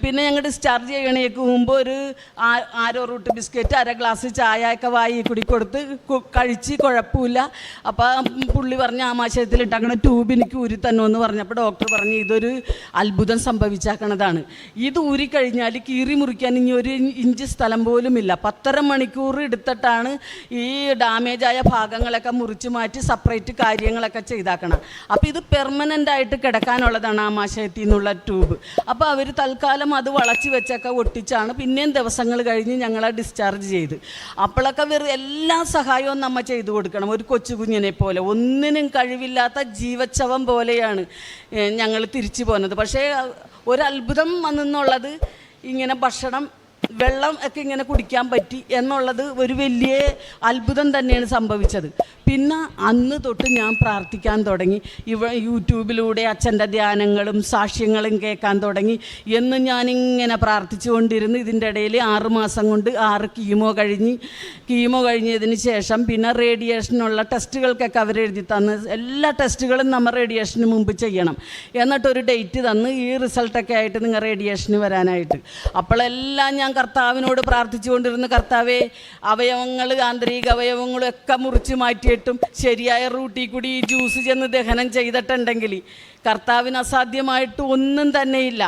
പിന്നെ ഞങ്ങൾ ഡിസ്ചാർജ് ചെയ്യണേക്ക് മുമ്പ് ഒരു ആരോ റൂട്ട് ബിസ്ക്കറ്റ് 1/2 ഗ്ലാസ് ചായ ഒക്കെ വായി കൂടി കൊടുത്ത് കഴിച്ച് കുഴപ്പമില്ല. അപ്പോൾ പുള്ളി പറഞ്ഞ് ആമാശയത്തിൽ ഉണ്ടാക്കണ ട്യൂബ് എനിക്ക് ഊരി തന്നുമെന്ന് പറഞ്ഞപ്പോൾ ഡോക്ടർ പറഞ്ഞു ഇതൊരു അത്ഭുതം സംഭവിച്ചാക്കണതാണ്. ഇത് ഊരിക്കഴിഞ്ഞാൽ കീറി മുറിക്കാൻ ഇനി 1 ഇഞ്ച് സ്ഥലം പോലുമില്ല. 12 മണിക്കൂർ എടുത്തിട്ടാണ് ഈ ഡാമേജായ ഭാഗങ്ങളൊക്കെ മുറിച്ച് മാറ്റി സെപ്പറേറ്റ് കാര്യങ്ങളൊക്കെ ചെയ്താക്കണം. അപ്പോൾ ഇത് പെർമനൻ്റായിട്ട് കിടക്കാനുള്ളതാണ് ആമാശയത്തിൽ നിന്നുള്ള ട്യൂബ്. അപ്പോൾ അവർ തൽക്കാലം അത് വളച്ച് വെച്ചൊക്കെ ഒട്ടിച്ചാണ് പിന്നെയും ദിവസങ്ങൾ കഴിഞ്ഞ് ഞങ്ങളെ ഡിസ്ചാർജ് ചെയ്ത്. അപ്പോഴൊക്കെ എല്ലാ സഹായവും നമ്മൾ ചെയ്തു കൊടുക്കണം. ഒരു കൊച്ചു കുഞ്ഞിനെ പോലെ ഒന്നിനും കഴിവില്ലാത്ത ജീവച്ഛവം പോലെയാണ് ഞങ്ങൾ തിരിച്ചു പോകുന്നത്. പക്ഷേ ഒരത്ഭുതം വന്നെന്നുള്ളത് ഇങ്ങനെ ഭക്ഷണം വെള്ളം ഒക്കെ ഇങ്ങനെ കുടിക്കാൻ പറ്റി എന്നുള്ളത് ഒരു വലിയ അത്ഭുതം തന്നെയാണ് സംഭവിച്ചത്. പിന്നെ അന്ന് തൊട്ട് ഞാൻ പ്രാർത്ഥിക്കാൻ തുടങ്ങി. യൂട്യൂബിലൂടെ അച്ഛൻ്റെ ധ്യാനങ്ങളും സാക്ഷ്യങ്ങളും കേൾക്കാൻ തുടങ്ങി. എന്ന് ഞാനിങ്ങനെ പ്രാർത്ഥിച്ചുകൊണ്ടിരുന്നു. ഇതിൻ്റെ ഇടയിൽ 6 മാസം കൊണ്ട് 6 കീമോ കഴിഞ്ഞതിന് ശേഷം പിന്നെ റേഡിയേഷനുള്ള ടെസ്റ്റുകൾക്കൊക്കെ അവരെഴുതി തന്ന് എല്ലാ ടെസ്റ്റുകളും നമ്മൾ റേഡിയേഷന് മുമ്പ് ചെയ്യണം എന്നിട്ടൊരു ഡേറ്റ് തന്ന് ഈ റിസൾട്ടൊക്കെ ആയിട്ട് നിങ്ങൾ റേഡിയേഷന് വരാനായിട്ട്. അപ്പോഴെല്ലാം ഞാൻ കർത്താവിനോട് പ്രാർത്ഥിച്ചുകൊണ്ടിരുന്നു, കർത്താവേ അവയവങ്ങൾ ആന്തരിക അവയവങ്ങളും ഒക്കെ മുറിച്ച് മാറ്റിയിട്ടും ശരിയായ റൂട്ടിൽ കൂടി ഈ ജ്യൂസ് ചെന്ന് ദഹനം ചെയ്തിട്ടുണ്ടെങ്കിൽ കർത്താവിന് അസാധ്യമായിട്ട് ഒന്നും തന്നെയില്ല.